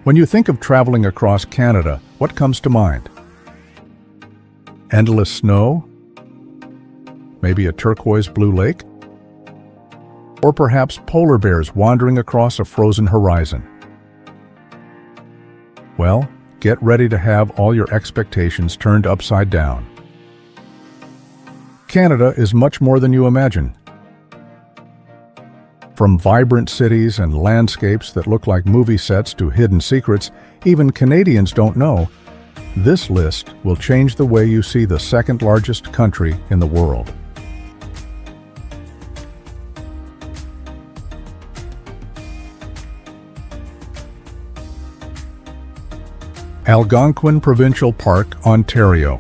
When you think of traveling across Canada, what comes to mind? Endless snow? Maybe a turquoise blue lake? Or perhaps polar bears wandering across a frozen horizon? Well, get ready to have all your expectations turned upside down. Canada is much more than you imagine. From vibrant cities and landscapes that look like movie sets to hidden secrets even Canadians don't know, this list will change the way you see the second largest country in the world. Algonquin Provincial Park, Ontario.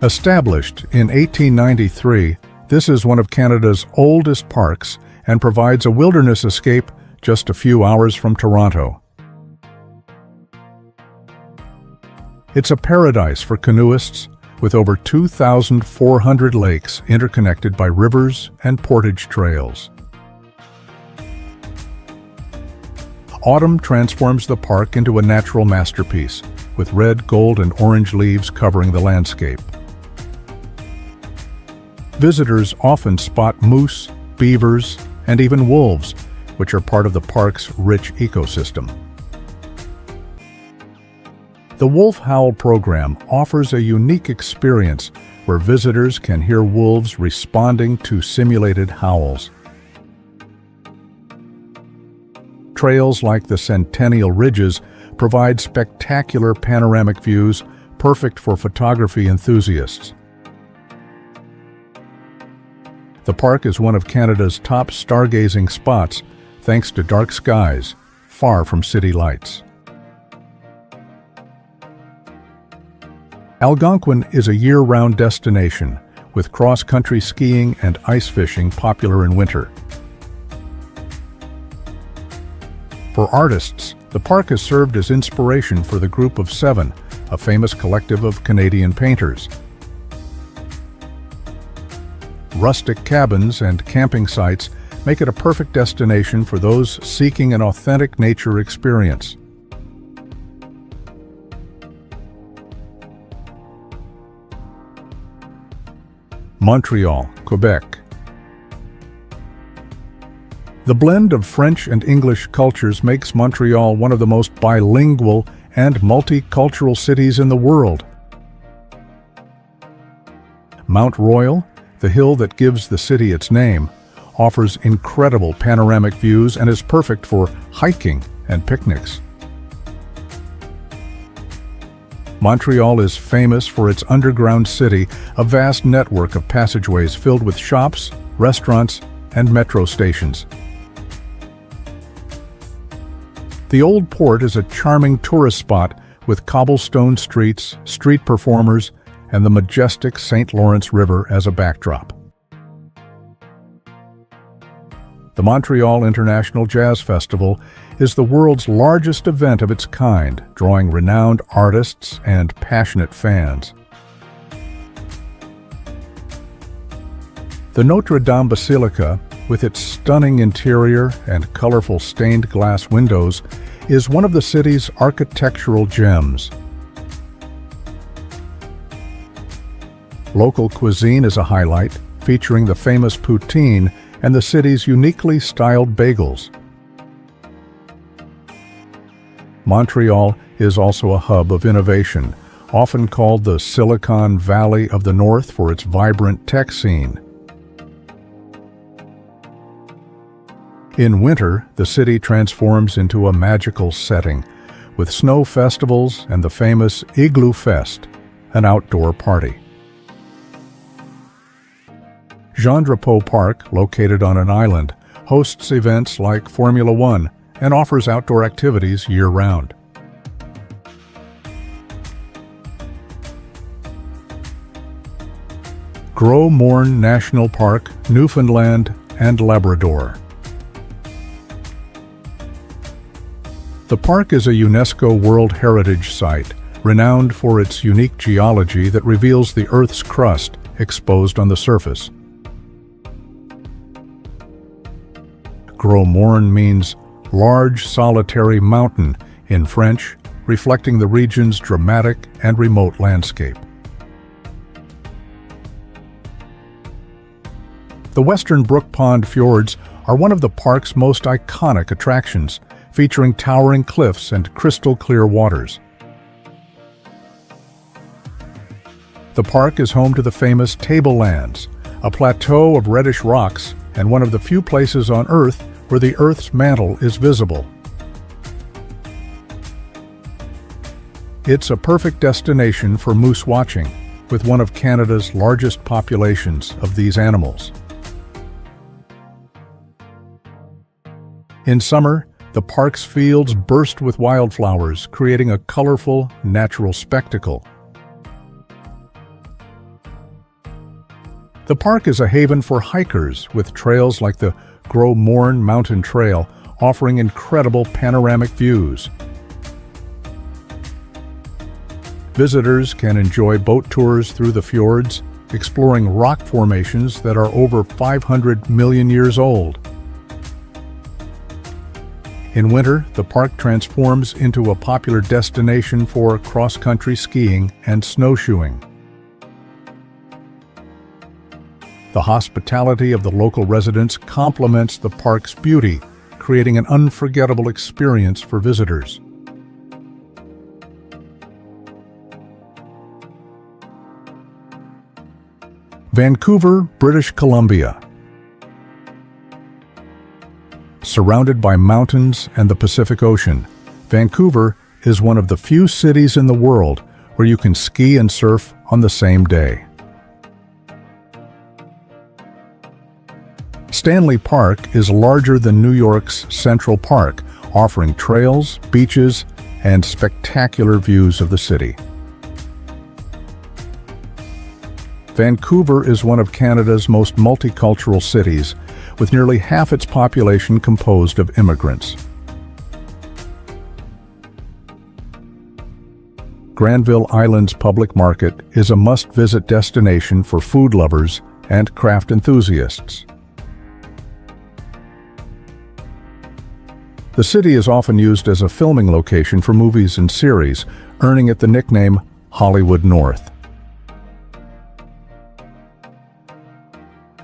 Established in 1893, this is one of Canada's oldest parks and provides a wilderness escape just a few hours from Toronto. It's a paradise for canoeists with over 2,400 lakes interconnected by rivers and portage trails. Autumn transforms the park into a natural masterpiece, with red, gold, and orange leaves covering the landscape. Visitors often spot moose, beavers, and even wolves, which are part of the park's rich ecosystem. The Wolf Howl program offers a unique experience where visitors can hear wolves responding to simulated howls. Trails like the Centennial Ridges provide spectacular panoramic views, perfect for photography enthusiasts. The park is one of Canada's top stargazing spots, thanks to dark skies, far from city lights. Algonquin is a year-round destination, with cross-country skiing and ice fishing popular in winter. For artists, the park has served as inspiration for the Group of Seven, a famous collective of Canadian painters. Rustic cabins and camping sites make it a perfect destination for those seeking an authentic nature experience. Montreal, Quebec. The blend of French and English cultures makes Montreal one of the most bilingual and multicultural cities in the world. Mount Royal, the hill that gives the city its name, offers incredible panoramic views and is perfect for hiking and picnics. Montreal is famous for its underground city, a vast network of passageways filled with shops, restaurants, and metro stations. The Old Port is a charming tourist spot with cobblestone streets, street performers, and the majestic St. Lawrence River as a backdrop. The Montreal International Jazz Festival is the world's largest event of its kind, drawing renowned artists and passionate fans. The Notre Dame Basilica, with its stunning interior and colorful stained glass windows, is one of the city's architectural gems. Local cuisine is a highlight, featuring the famous poutine and the city's uniquely styled bagels. Montreal is also a hub of innovation, often called the Silicon Valley of the North for its vibrant tech scene. In winter, the city transforms into a magical setting, with snow festivals and the famous Igloo Fest, an outdoor party. Jean Drapeau Park, located on an island, hosts events like Formula One and offers outdoor activities year-round. Gros Morne National Park, Newfoundland and Labrador. The park is a UNESCO World Heritage Site, renowned for its unique geology that reveals the Earth's crust exposed on the surface. Gros Morne means large solitary mountain in French, reflecting the region's dramatic and remote landscape. The Western Brook Pond Fjords are one of the park's most iconic attractions, featuring towering cliffs and crystal-clear waters. The park is home to the famous Tablelands, a plateau of reddish rocks and one of the few places on Earth where the Earth's mantle is visible. It's a perfect destination for moose watching, with one of Canada's largest populations of these animals. In summer, the park's fields burst with wildflowers, creating a colorful, natural spectacle. The park is a haven for hikers, with trails like the Gros Morne Mountain Trail offering incredible panoramic views. Visitors can enjoy boat tours through the fjords, exploring rock formations that are over 500 million years old. In winter, the park transforms into a popular destination for cross-country skiing and snowshoeing. The hospitality of the local residents complements the park's beauty, creating an unforgettable experience for visitors. Vancouver, British Columbia. Surrounded by mountains and the Pacific Ocean, Vancouver is one of the few cities in the world where you can ski and surf on the same day. Stanley Park is larger than New York's Central Park, offering trails, beaches, and spectacular views of the city. Vancouver is one of Canada's most multicultural cities, with nearly half its population composed of immigrants. Granville Island's public market is a must-visit destination for food lovers and craft enthusiasts. The city is often used as a filming location for movies and series, earning it the nickname Hollywood North.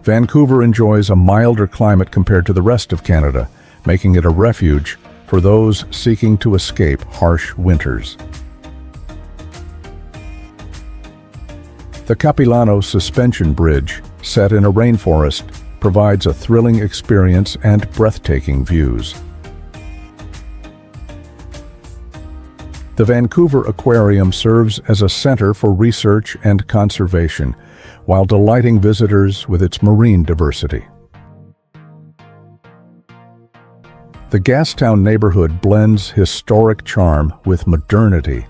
Vancouver enjoys a milder climate compared to the rest of Canada, making it a refuge for those seeking to escape harsh winters. The Capilano Suspension Bridge, set in a rainforest, provides a thrilling experience and breathtaking views. The Vancouver Aquarium serves as a center for research and conservation, while delighting visitors with its marine diversity. The Gastown neighborhood blends historic charm with modernity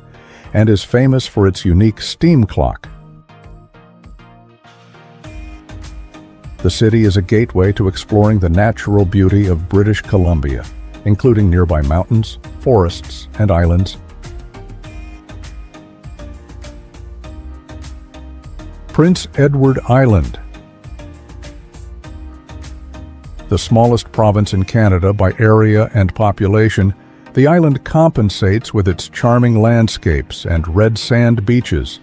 and is famous for its unique steam clock. The city is a gateway to exploring the natural beauty of British Columbia, including nearby mountains, forests, and islands. Prince Edward Island. The smallest province in Canada by area and population, the island compensates with its charming landscapes and red sand beaches.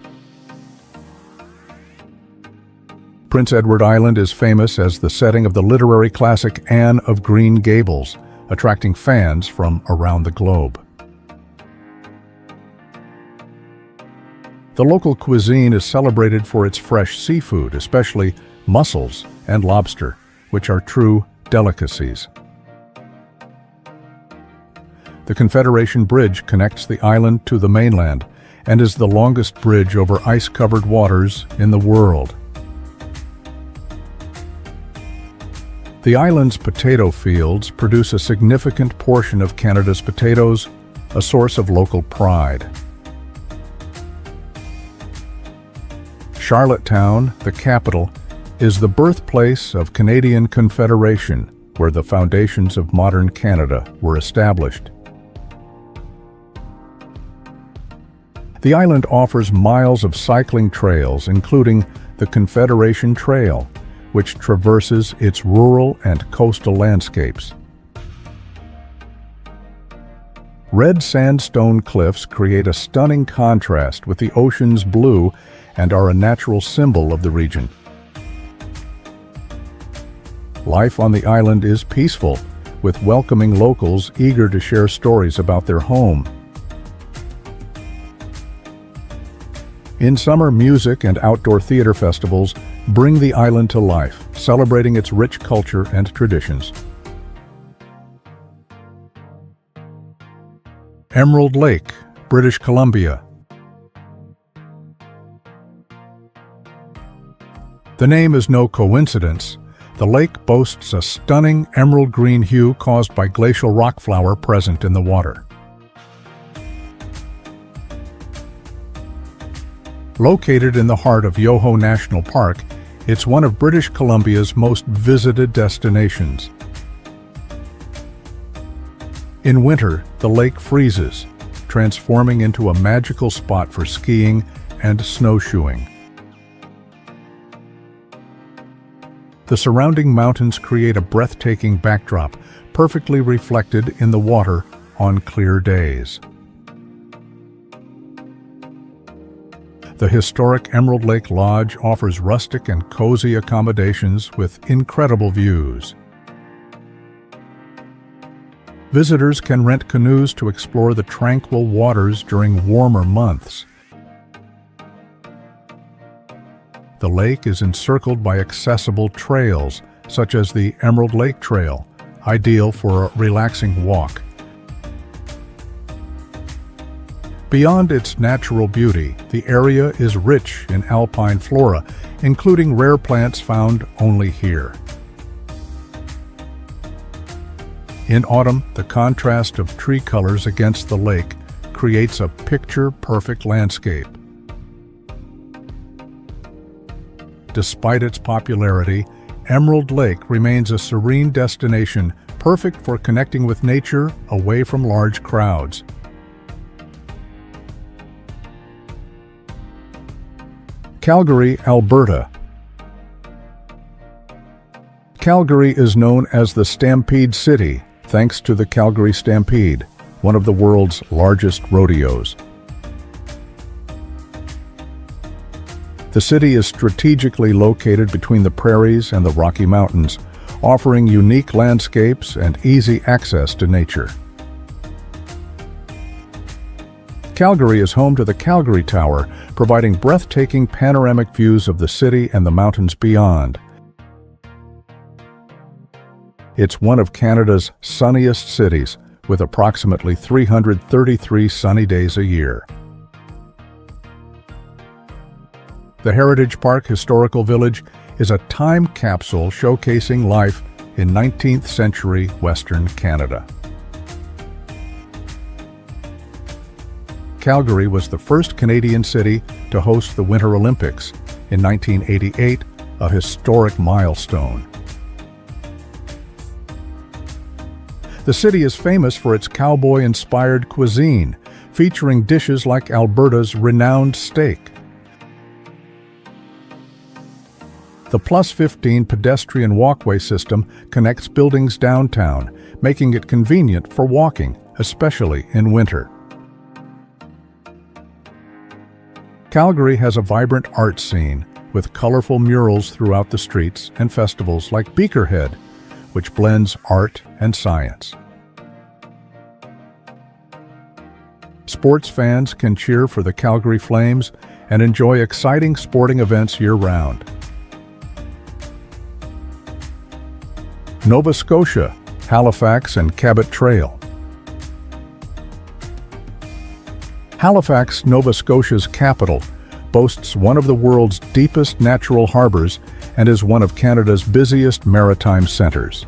Prince Edward Island is famous as the setting of the literary classic Anne of Green Gables, attracting fans from around the globe. The local cuisine is celebrated for its fresh seafood, especially mussels and lobster, which are true delicacies. The Confederation Bridge connects the island to the mainland and is the longest bridge over ice-covered waters in the world. The island's potato fields produce a significant portion of Canada's potatoes, a source of local pride. Charlottetown, the capital, is the birthplace of Canadian Confederation, where the foundations of modern Canada were established. The island offers miles of cycling trails, including the Confederation Trail, which traverses its rural and coastal landscapes. Red sandstone cliffs create a stunning contrast with the ocean's blue and are a natural symbol of the region. Life on the island is peaceful, with welcoming locals eager to share stories about their home. In summer, music and outdoor theater festivals bring the island to life, celebrating its rich culture and traditions. Emerald Lake, British Columbia. The name is no coincidence. The lake boasts a stunning emerald green hue caused by glacial rock flour present in the water. Located in the heart of Yoho National Park, it's one of British Columbia's most visited destinations. In winter, the lake freezes, transforming into a magical spot for skiing and snowshoeing. The surrounding mountains create a breathtaking backdrop, perfectly reflected in the water on clear days. The historic Emerald Lake Lodge offers rustic and cozy accommodations with incredible views. Visitors can rent canoes to explore the tranquil waters during warmer months. The lake is encircled by accessible trails, such as the Emerald Lake Trail, ideal for a relaxing walk. Beyond its natural beauty, the area is rich in alpine flora, including rare plants found only here. In autumn, the contrast of tree colors against the lake creates a picture-perfect landscape. Despite its popularity, Emerald Lake remains a serene destination, perfect for connecting with nature away from large crowds. Calgary, Alberta. Calgary is known as the Stampede City, thanks to the Calgary Stampede, one of the world's largest rodeos. The city is strategically located between the prairies and the Rocky Mountains, offering unique landscapes and easy access to nature. Calgary is home to the Calgary Tower, providing breathtaking panoramic views of the city and the mountains beyond. It's one of Canada's sunniest cities, with approximately 333 sunny days a year. The Heritage Park Historical Village is a time capsule showcasing life in 19th century Western Canada. Calgary was the first Canadian city to host the Winter Olympics in 1988, a historic milestone. The city is famous for its cowboy-inspired cuisine, featuring dishes like Alberta's renowned steak. The +15 pedestrian walkway system connects buildings downtown, making it convenient for walking, especially in winter. Calgary has a vibrant art scene, with colorful murals throughout the streets and festivals like Beakerhead, which blends art and science. Sports fans can cheer for the Calgary Flames and enjoy exciting sporting events year-round. Nova Scotia, Halifax and Cabot Trail. Halifax, Nova Scotia's capital, boasts one of the world's deepest natural harbors and is one of Canada's busiest maritime centers.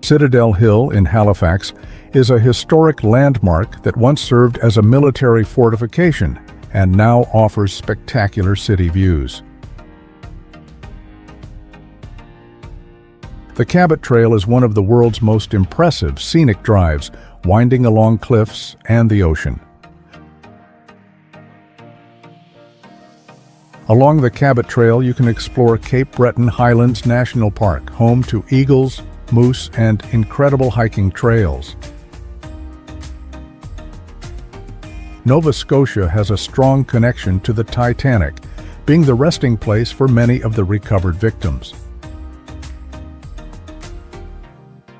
Citadel Hill in Halifax is a historic landmark that once served as a military fortification and now offers spectacular city views. The Cabot Trail is one of the world's most impressive scenic drives, winding along cliffs and the ocean. Along the Cabot Trail, you can explore Cape Breton Highlands National Park, home to eagles, moose, and incredible hiking trails. Nova Scotia has a strong connection to the Titanic, being the resting place for many of the recovered victims.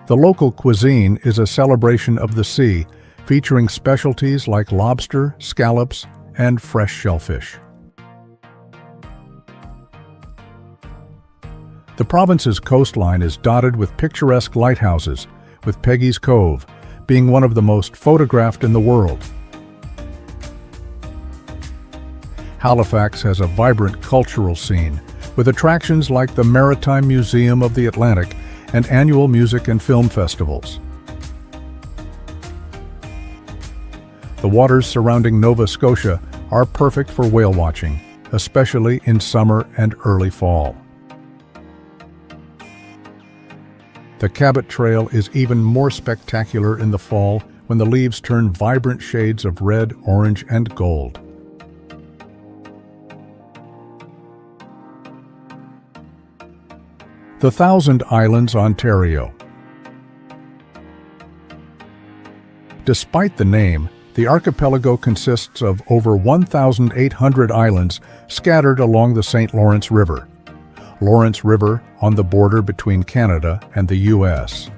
The local cuisine is a celebration of the sea, featuring specialties like lobster, scallops, and fresh shellfish. The province's coastline is dotted with picturesque lighthouses, with Peggy's Cove being one of the most photographed in the world. Halifax has a vibrant cultural scene, with attractions like the Maritime Museum of the Atlantic and annual music and film festivals. The waters surrounding Nova Scotia are perfect for whale watching, especially in summer and early fall. The Cabot Trail is even more spectacular in the fall when the leaves turn vibrant shades of red, orange, and gold. The Thousand Islands, Ontario. Despite the name, the archipelago consists of over 1,800 islands scattered along the St. Lawrence River. Lawrence River on the border between Canada and the U.S.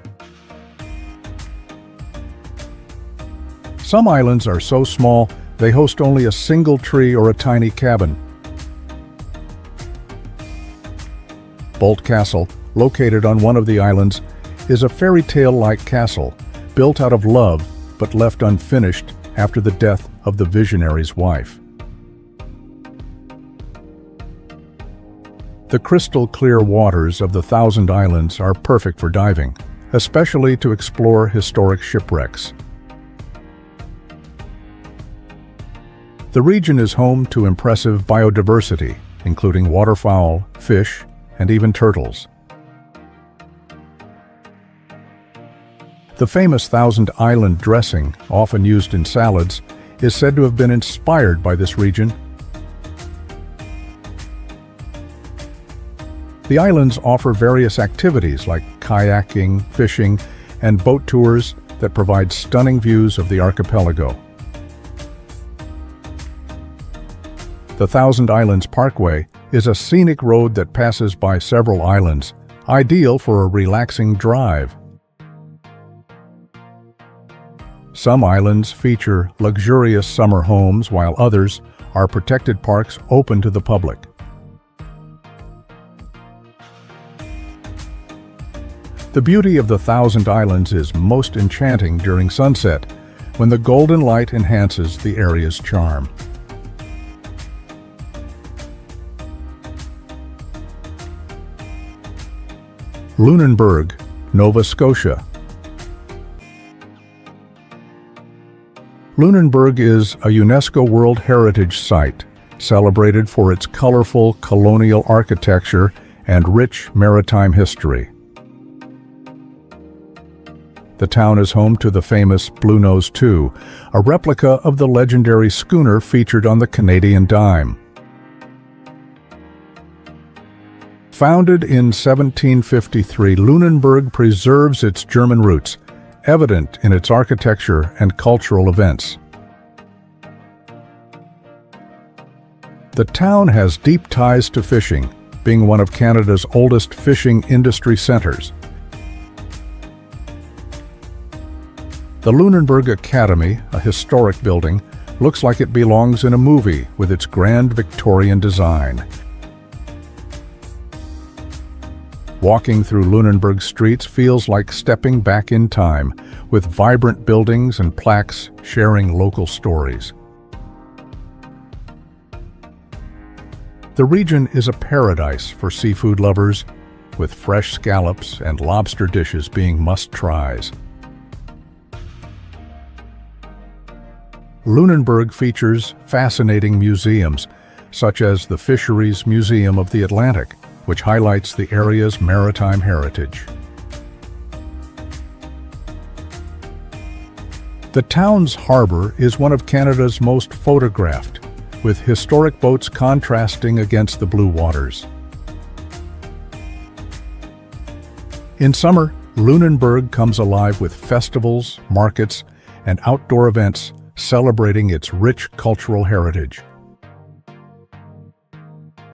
Some islands are so small they host only a single tree or a tiny cabin. Bolt Castle, located on one of the islands, is a fairy tale-like castle built out of love but left unfinished after the death of the visionary's wife. The crystal-clear waters of the Thousand Islands are perfect for diving, especially to explore historic shipwrecks. The region is home to impressive biodiversity, including waterfowl, fish, and even turtles. The famous Thousand Island dressing, often used in salads, is said to have been inspired by this region. The islands offer various activities like kayaking, fishing, and boat tours that provide stunning views of the archipelago. The Thousand Islands Parkway is a scenic road that passes by several islands, ideal for a relaxing drive. Some islands feature luxurious summer homes, while others are protected parks open to the public. The beauty of the Thousand Islands is most enchanting during sunset, when the golden light enhances the area's charm. Lunenburg, Nova Scotia. Lunenburg is a UNESCO World Heritage Site, celebrated for its colorful colonial architecture and rich maritime history. The town is home to the famous Bluenose II, a replica of the legendary schooner featured on the Canadian dime. Founded in 1753, Lunenburg preserves its German roots, evident in its architecture and cultural events. The town has deep ties to fishing, being one of Canada's oldest fishing industry centers. The Lunenburg Academy, a historic building, looks like it belongs in a movie with its grand Victorian design. Walking through Lunenburg streets feels like stepping back in time, with vibrant buildings and plaques sharing local stories. The region is a paradise for seafood lovers, with fresh scallops and lobster dishes being must-tries. Lunenburg features fascinating museums, such as the Fisheries Museum of the Atlantic, which highlights the area's maritime heritage. The town's harbor is one of Canada's most photographed, with historic boats contrasting against the blue waters. In summer, Lunenburg comes alive with festivals, markets, and outdoor events celebrating its rich cultural heritage.